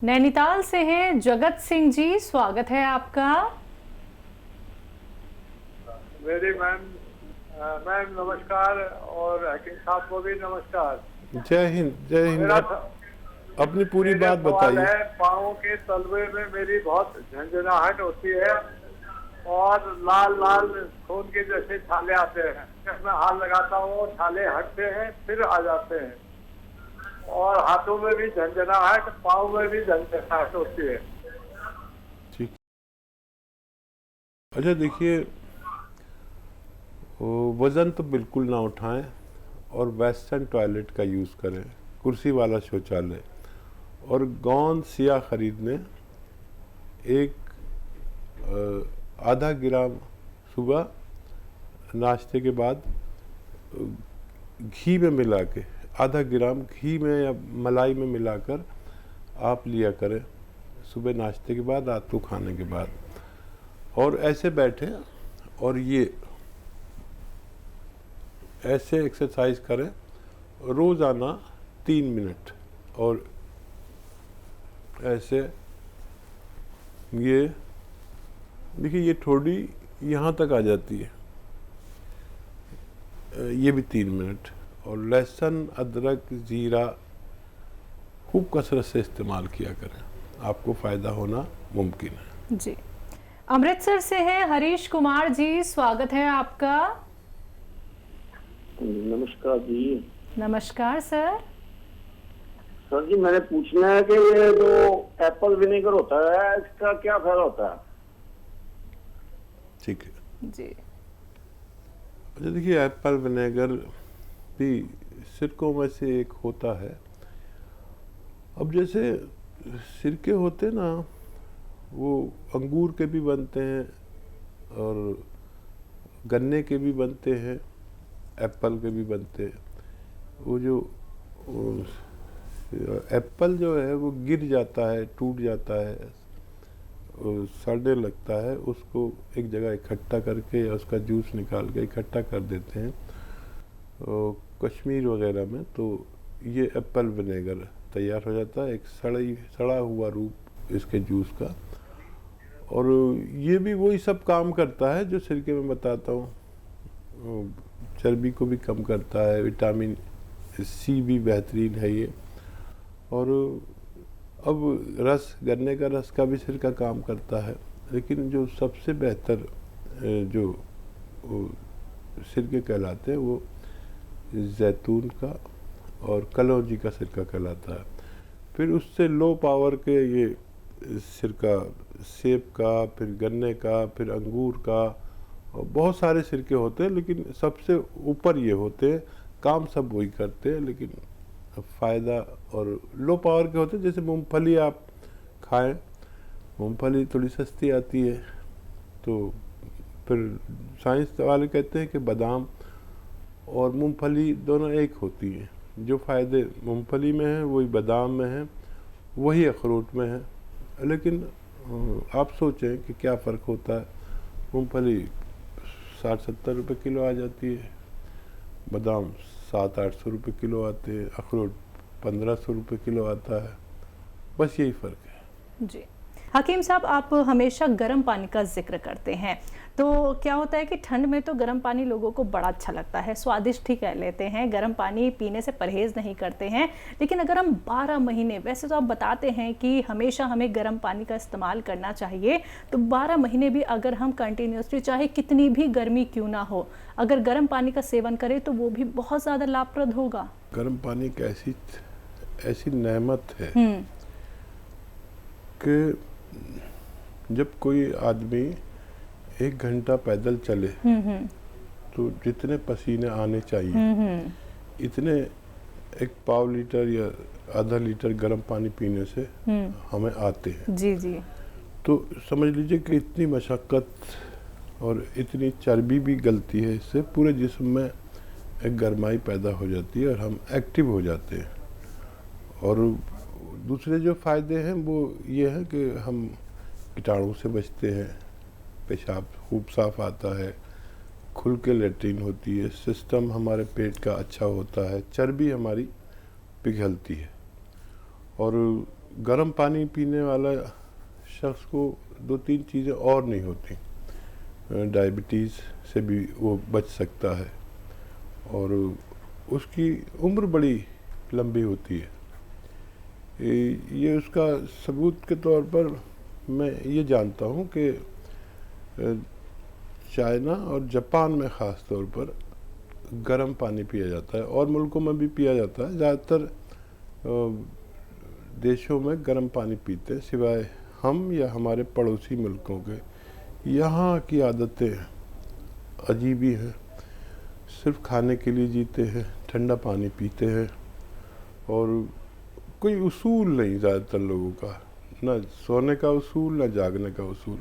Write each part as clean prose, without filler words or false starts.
नैनीताल से हैं जगत सिंह जी, स्वागत है आपका। मेरी मैम मैम नमस्कार और हकीम साहब को भी नमस्कार। जय हिंद जय हिंद। मेरा अपनी पूरी मेरा बात सवाल बताइए। है, पाँव के तलवे में मेरी बहुत झंझनाहट होती है और लाल लाल खून के जैसे छाले आते हैं। जब मैं हाथ लगाता हूँ छाले हटते हैं फिर आ जाते हैं और हाथों में भी झंझनाहट, पाँव में भी झंझनाहट होती है। ठीक। अच्छा देखिए, वज़न तो बिल्कुल ना उठाएं और वेस्टर्न टॉयलेट का यूज़ करें, कुर्सी वाला शौचालय। और गोंद सिया खरीदने एक आधा ग्राम सुबह नाश्ते के बाद घी में मिला के, आधा ग्राम घी में या मलाई में मिलाकर आप लिया करें सुबह नाश्ते के बाद, रात को खाने के बाद। और ऐसे बैठे और ये ऐसे एक्सरसाइज करें रोज़ाना 3 मिनट। और ऐसे ये देखिए, ये थोड़ी यहाँ तक आ जाती है, ये भी 3 मिनट। और लहसुन, अदरक, ज़ीरा खूब कसरत से इस्तेमाल किया करें, आपको फ़ायदा होना मुमकिन है। जी, अमृतसर से हैं हरीश कुमार जी, स्वागत है आपका। नमस्कार जी। नमस्कार सर। सर जी, मैंने पूछना है कि ये जो एप्पल विनेगर होता है इसका क्या फायदा होता है? ठीक है जी। अच्छा देखिए, एप्पल विनेगर भी सिरकों में से एक होता है। अब जैसे सिरके होते ना, वो अंगूर के भी बनते हैं और गन्ने के भी बनते हैं, एप्पल के भी बनते हैं। वो जो एप्पल जो है वो गिर जाता है, टूट जाता है, सड़ने लगता है, उसको एक जगह इकट्ठा करके या उसका जूस निकाल के इकट्ठा कर देते हैं कश्मीर वगैरह में, तो ये एप्पल विनेगर तैयार हो जाता है, एक सड़ा हुआ रूप इसके जूस का। और ये भी वही सब काम करता है जो सिरके में बताता हूँ, चर्बी को भी कम करता है, विटामिन सी भी बेहतरीन है ये। और अब गन्ने का रस का भी सिरका काम करता है, लेकिन जो सबसे बेहतर जो सिरके कहलाते हैं वो जैतून का और कलौंजी का सिरका कहलाता है। फिर उससे लो पावर के ये सिरका सेब का, फिर गन्ने का, फिर अंगूर का, और बहुत सारे सिरके होते हैं, लेकिन सबसे ऊपर ये होते हैं। काम सब वही करते हैं, लेकिन फ़ायदा और लो पावर के होते हैं। जैसे मूंगफली आप खाएं, मूंगफली थोड़ी सस्ती आती है, तो फिर साइंस वाले कहते हैं कि बादाम और मूंगफली दोनों एक होती हैं। जो फ़ायदे मूंगफली में हैं वही बादाम में हैं, वही अखरोट में है। लेकिन आप सोचें कि क्या फ़र्क होता है। मूंगफली 60-70 रुपये किलो आ जाती है, बादाम 700-800 रुपये किलो आते हैं, अखरोट 1500 रुपये किलो आता है। बस यही फ़र्क है। जी, हकीम साहब, आप हमेशा गर्म पानी का जिक्र करते हैं, तो क्या होता है कि ठंड में तो गर्म पानी लोगों को बड़ा अच्छा लगता है, स्वादिष्ट ही कह लेते हैं, गर्म पानी पीने से परहेज़ नहीं करते हैं। लेकिन अगर हम 12 महीने, वैसे तो आप बताते हैं कि हमेशा हमें गर्म पानी का इस्तेमाल करना चाहिए, तो 12 महीने भी अगर हम कंटिन्यूसली, चाहे कितनी भी गर्मी क्यों ना हो, अगर गर्म पानी का सेवन करें तो वो भी बहुत ज़्यादा लाभप्रद होगा। गर्म पानी एक ऐसी नेमत है कि जब कोई आदमी 1 घंटा पैदल चले तो जितने पसीने आने चाहिए इतने 1 पाव लीटर या आधा लीटर गर्म पानी पीने से हमें आते हैं। जी जी। तो समझ लीजिए कि इतनी मशक्क़त और इतनी चर्बी भी गलती है, इससे पूरे जिस्म में एक गर्माई पैदा हो जाती है और हम एक्टिव हो जाते हैं। और दूसरे जो फ़ायदे हैं वो ये है कि हम कीटाणु से बचते हैं, पेशाब खूब साफ़ आता है, खुल के लेट्रिन होती है, सिस्टम हमारे पेट का अच्छा होता है, चर्बी हमारी पिघलती है। और गर्म पानी पीने वाला शख्स को 2-3 चीज़ें और नहीं होती। डायबिटीज़ से भी वो बच सकता है और उसकी उम्र बड़ी लंबी होती है। ये उसका सबूत के तौर पर मैं ये जानता हूँ कि चाइना और जापान में ख़ास तौर पर गर्म पानी पिया जाता है और मुल्कों में भी पिया जाता है। ज़्यादातर देशों में गर्म पानी पीते हैं सिवाय हम या हमारे पड़ोसी मुल्कों के। यहाँ की आदतें अजीब ही हैं, सिर्फ खाने के लिए जीते हैं, ठंडा पानी पीते हैं और कोई उसूल नहीं ज़्यादातर लोगों का, ना सोने का उसूल ना जागने का उसूल।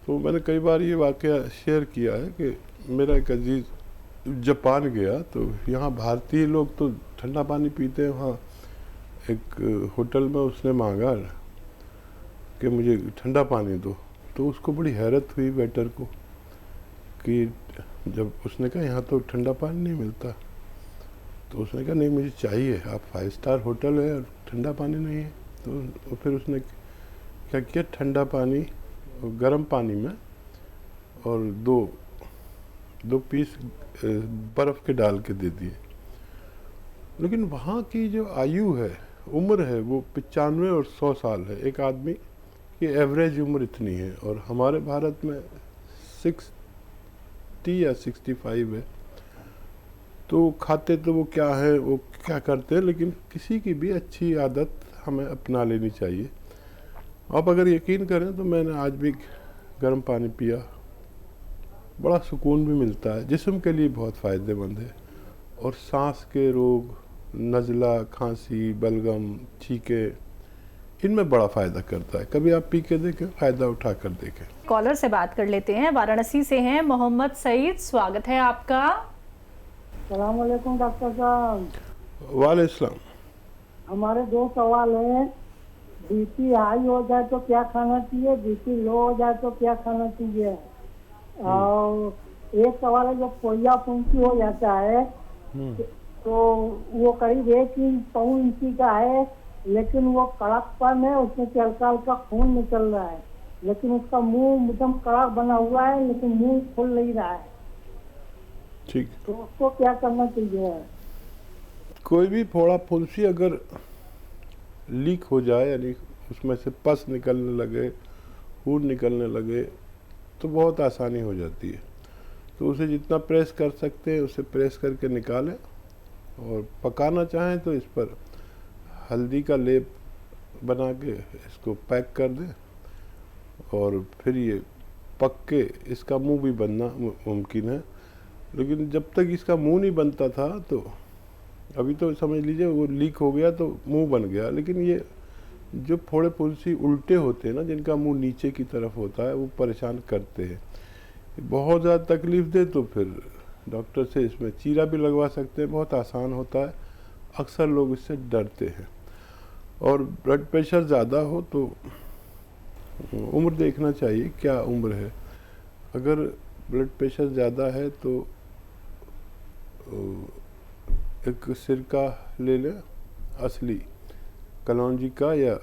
तो मैंने कई बार ये वाक़या शेयर किया है कि मेरा एक अजीज़ जापान गया तो यहाँ भारतीय लोग तो ठंडा पानी पीते हैं। वहाँ एक होटल में उसने मांगा कि मुझे ठंडा पानी दो, तो उसको बड़ी हैरत हुई वेटर को कि जब उसने कहा यहाँ तो ठंडा पानी नहीं मिलता, तो उसने कहा नहीं मुझे चाहिए, आप 5 स्टार होटल है और ठंडा पानी नहीं है। तो फिर उसने क्या किया, ठंडा पानी गर्म पानी में और दो पीस बर्फ़ के डाल के दे दिए। लेकिन वहाँ की जो आयु है, उम्र है, वो 95 और 100 साल है। एक आदमी की एवरेज उम्र इतनी है और हमारे भारत में 60 या 65 है। तो खाते तो वो क्या है, वो क्या करते हैं, लेकिन किसी की भी अच्छी आदत हमें अपना लेनी चाहिए। आप अगर यकीन करें तो मैंने आज भी गर्म पानी पिया, बड़ा सुकून भी मिलता है, जिस्म के लिए बहुत फ़ायदेमंद है। और सांस के रोग, नज़ला, खांसी, बलगम, छींके, इनमें बड़ा फ़ायदा करता है। कभी आप पी के देखें, फ़ायदा उठा कर देखें। कॉलर से बात कर लेते हैं, वाराणसी से हैं मोहम्मद सईद, स्वागत है आपका। सलाम वालेकुम डॉक्टर साहब। वालेकुम। हमारे 2 सवाल हैं। बीपी हाई हो जाए तो क्या खाना चाहिए, बीपी लो हो जाए तो क्या खाना चाहिए? और एक सवाल है, जब पोलिया फुंसी हो जाता है तो वो करीब 1 इंच पौन इंची का है, लेकिन वो कड़कपन है, उसमें से हल्का हल्का खून निकल रहा है, लेकिन उसका मुंह एकदम कड़क बना हुआ है, लेकिन मुंह खुल नहीं रहा है। ठीक, तो उसको क्या करना चाहिए? कोई भी फोड़ा फुंसी अगर लीक हो जाए, यानी उसमें से पस निकलने लगे, खून निकलने लगे, तो बहुत आसानी हो जाती है। तो उसे जितना प्रेस कर सकते हैं उसे प्रेस करके निकालें और पकाना चाहें तो इस पर हल्दी का लेप बना के इसको पैक कर दें और फिर ये पक के इसका मुंह भी बनना मुमकिन है। लेकिन जब तक इसका मुंह नहीं बनता था, तो अभी तो समझ लीजिए वो लीक हो गया तो मुंह बन गया। लेकिन ये जो फोड़े फुंसी उल्टे होते हैं ना, जिनका मुंह नीचे की तरफ होता है, वो परेशान करते हैं। बहुत ज़्यादा तकलीफ़ दे तो फिर डॉक्टर से इसमें चीरा भी लगवा सकते हैं, बहुत आसान होता है। अक्सर लोग इससे डरते हैं। और ब्लड प्रेशर ज़्यादा हो तो उम्र देखना चाहिए, क्या उम्र है। अगर ब्लड प्रेशर ज़्यादा है तो एक सिरका ले लें, असली कलौंजी का या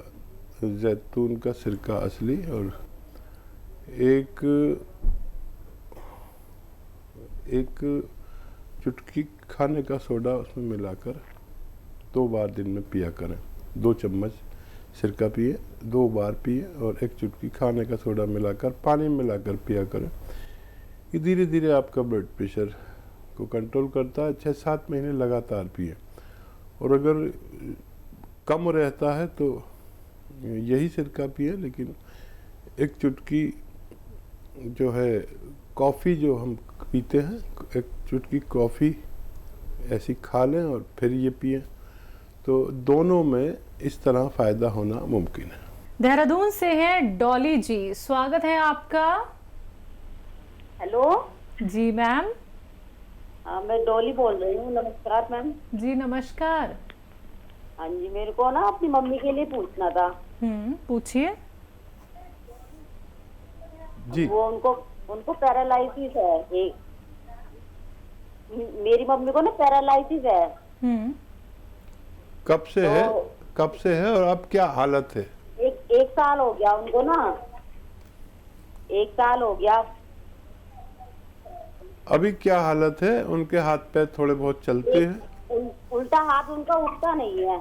जैतून का सिरका असली, और एक चुटकी खाने का सोडा उसमें मिलाकर 2 बार दिन में पिया करें। 2 चम्मच सिरका पिए, 2 बार पिए और 1 चुटकी खाने का सोडा मिलाकर पानी मिलाकर पिया करें। ये धीरे धीरे आपका ब्लड प्रेशर को कंट्रोल करता है। 6-7 महीने लगातार पिए। और अगर कम रहता है तो यही सिरका पिए, लेकिन 1 चुटकी जो है कॉफ़ी जो हम पीते हैं, 1 चुटकी कॉफ़ी ऐसी खा लें और फिर ये पिए, तो दोनों में इस तरह फ़ायदा होना मुमकिन है। देहरादून से हैं डॉली जी, स्वागत है आपका। हेलो जी मैम। हाँ, मैं डॉली बोल रही हूँ। नमस्कार मैम। जी नमस्कार। हाँ जी, मेरे को ना अपनी मम्मी के लिए पूछना था। पूछिए जी। वो उनको पैरालाइसिस है। एक मेरी मम्मी को ना पैरालाइसिस है। कब से है? कब से है और अब क्या हालत है? एक साल हो गया उनको ना, 1 साल हो गया। अभी क्या हालत है? उनके हाथ पैर थोड़े बहुत चलते हैं? उल्टा हाथ उनका उठता नहीं है,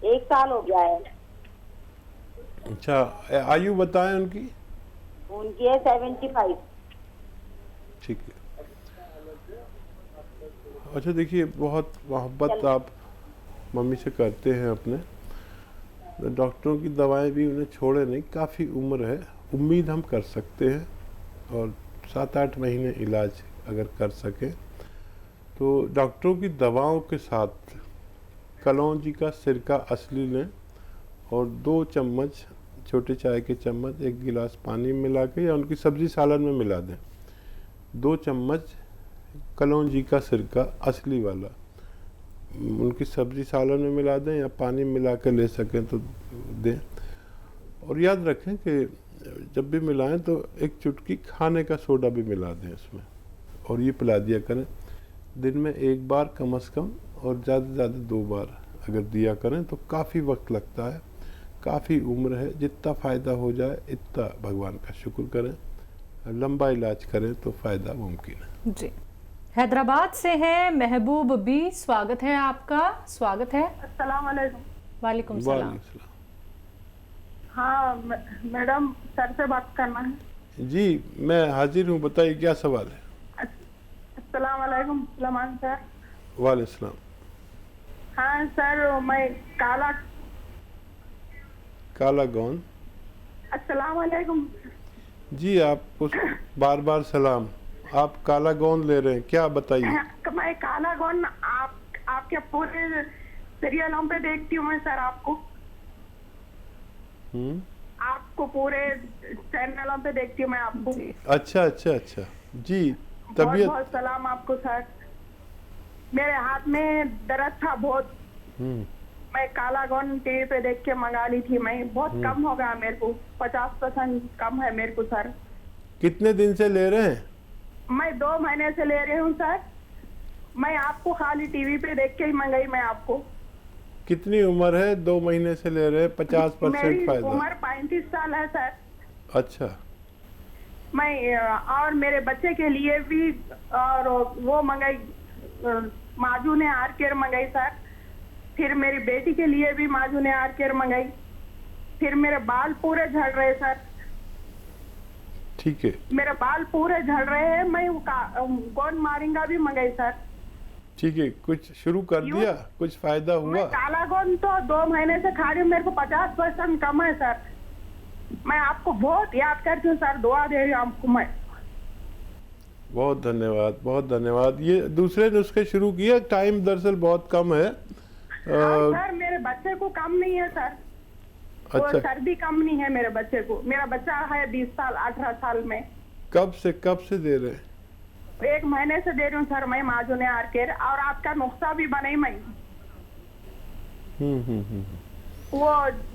1 साल हो गया है। अच्छा, आयु बताएं उनकी? उनकी है 75। ठीक है। अच्छा देखिए, बहुत मोहब्बत आप मम्मी से करते हैं अपने, तो डॉक्टरों की दवाएं भी उन्हें छोड़े नहीं, काफ़ी उम्र है, उम्मीद हम कर सकते हैं। और 7-8 महीने इलाज अगर कर सकें तो डॉक्टरों की दवाओं के साथ कलौंजी का सिरका असली लें और 2 चम्मच छोटे चाय के चम्मच 1 गिलास पानी में मिला के या उनकी सब्जी सालन में मिला दें। 2 चम्मच कलौंजी का सिरका असली वाला उनकी सब्जी सालन में मिला दें या पानी में मिला के ले सकें तो दें। और याद रखें कि जब भी मिलाएं तो 1 चुटकी खाने का सोडा भी मिला दें इसमें और ये पिला दिया करें। दिन में 1 बार कम से कम और ज़्यादा से ज़्यादा 2 बार अगर दिया करें तो काफ़ी वक्त लगता है, काफ़ी उम्र है, जितना फ़ायदा हो जाए इतना भगवान का शुक्र करें, लंबा इलाज करें तो फ़ायदा मुमकिन है। जी, हैदराबाद से हैं महबूब बी, स्वागत है आपका। स्वागत है। अस्सलाम वालेकुम। वालेकुम सलाम। वालेकुम सलाम। हाँ मैडम, सर से बात करना है। जी मैं हाजिर हूँ, बताइए क्या सवाल है? अस्सलाम वालेकुम सलमान सर। वालेकुम सलाम। हाँ सर, मैं काला गौन। अस्सलाम वालेकुम। जी आपको बार बार सलाम। आप काला गोंद ले रहे हैं क्या, बताइए? मैं काला गौन आपके पूरे सीरियलों पे देखती हूँ मैं सर, आपको पूरे चैनलों पे देखती हूँ मैं आपको। अच्छा अच्छा अच्छा जी, बहुत तबीयत? बहुत सलाम आपको सर। मेरे हाथ में दर्द था बहुत, मैं काला गौन टीवी पे देख के मंगा ली थी मैं, बहुत कम हो गया मेरे को, 50% कम है मेरे को सर। कितने दिन से ले रहे हैं? मैं 2 महीने से ले रही हूँ सर। मैं आपको खाली टीवी पे देख के ही मंगाई मैं आपको। कितनी उम्र है? 2 महीने से ले रहे हैं, 50% मेरी फायदा। उम्र 35 साल है सर। अच्छा। मैं और मेरे बच्चे के लिए भी और वो मंगाई, माजू ने आर केयर मंगाई सर। फिर मेरी बेटी के लिए भी माजू ने आर केयर मंगाई। फिर मेरे बाल पूरे झड़ रहे सर। ठीक है, मेरे बाल पूरे झड़ रहे हैं। मैं गोंद मारिंगा भी मंगाई सर। ठीक है, कुछ शुरू कर दिया, कुछ फायदा हुआ? मैं काला गोंद तो 2 महीने से खा रही हूँ, मेरे को 50% कम है सर। मैं आपको बहुत याद करती हूँ सर, दुआ दे रही हूँ आपको मैं। बहुत धन्यवाद, बहुत धन्यवाद। ये दूसरे नुस्खे शुरू किए, टाइम दरअसल बहुत कम है। सर मेरे बच्चे को कम नहीं है सर। अच्छा, वो सर्दी कम नहीं है मेरे बच्चे को। मेरा बच्चा है 20 साल 18 साल में। कब से दे रहे हैं? 1 महीने से दे रही हूँ सर मैं माजू ने आर केयर, और आपका नुस्खा भी बनाई मैं। वो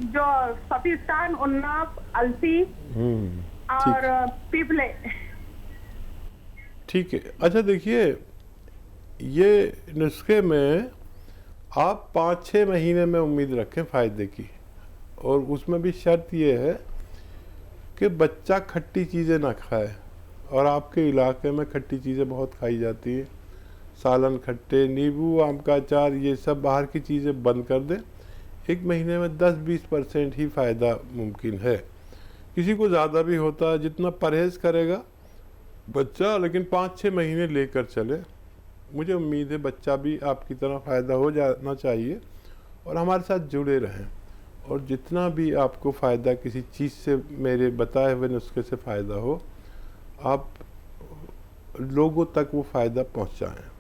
जो सफिस्तान, उन्नाप, अलसी और पीपले। ठीक है। अच्छा देखिए, ये नुस्खे में आप 5-6 महीने में उम्मीद रखें फ़ायदे की, और उसमें भी शर्त ये है कि बच्चा खट्टी चीज़ें ना खाए। और आपके इलाके में खट्टी चीज़ें बहुत खाई जाती हैं, सालन खट्टे, नींबू, आम का अचार, ये सब बाहर की चीज़ें बंद कर दें। 1 महीने में 10-20% ही फ़ायदा मुमकिन है। किसी को ज़्यादा भी होता है, जितना परहेज़ करेगा बच्चा, लेकिन 5-6 महीने लेकर चले। मुझे उम्मीद है बच्चा भी आपकी तरह फ़ायदा हो जाना चाहिए और हमारे साथ जुड़े रहें। और जितना भी आपको फ़ायदा किसी चीज़ से, मेरे बताए हुए नुस्खे से फ़ायदा हो, आप लोगों तक वो फ़ायदा पहुंचाएं।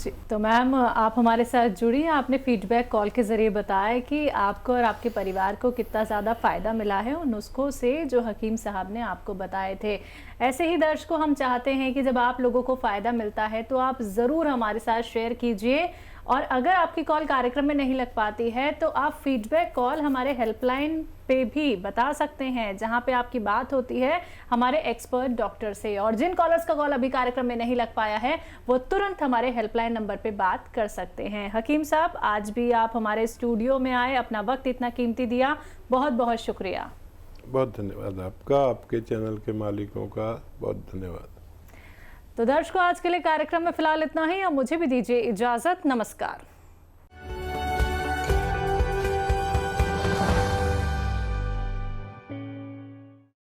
जी, तो मैम आप हमारे साथ जुड़ी, आपने फीडबैक कॉल के ज़रिए बताया कि आपको और आपके परिवार को कितना ज़्यादा फ़ायदा मिला है उन नुस्खों से जो हकीम साहब ने आपको बताए थे। ऐसे ही दर्शकों, हम चाहते हैं कि जब आप लोगों को फ़ायदा मिलता है तो आप ज़रूर हमारे साथ शेयर कीजिए और अगर आपकी कॉल कार्यक्रम में नहीं लग पाती है तो आप फीडबैक कॉल हमारे हेल्पलाइन पे भी बता सकते हैं, जहां पे आपकी बात होती है हमारे एक्सपर्ट डॉक्टर से। और जिन कॉलर्स का कॉल अभी कार्यक्रम में नहीं लग पाया है वो तुरंत हमारे हेल्पलाइन नंबर पे बात कर सकते हैं। हकीम साहब, आज भी आप हमारे स्टूडियो में आए, अपना वक्त इतना कीमती दिया, बहुत बहुत शुक्रिया। बहुत धन्यवाद आपका, आपके चैनल के मालिकों का बहुत धन्यवाद। तो दर्शकों, आज के लिए कार्यक्रम में फिलहाल इतना ही और मुझे भी दीजिए इजाजत। नमस्कार।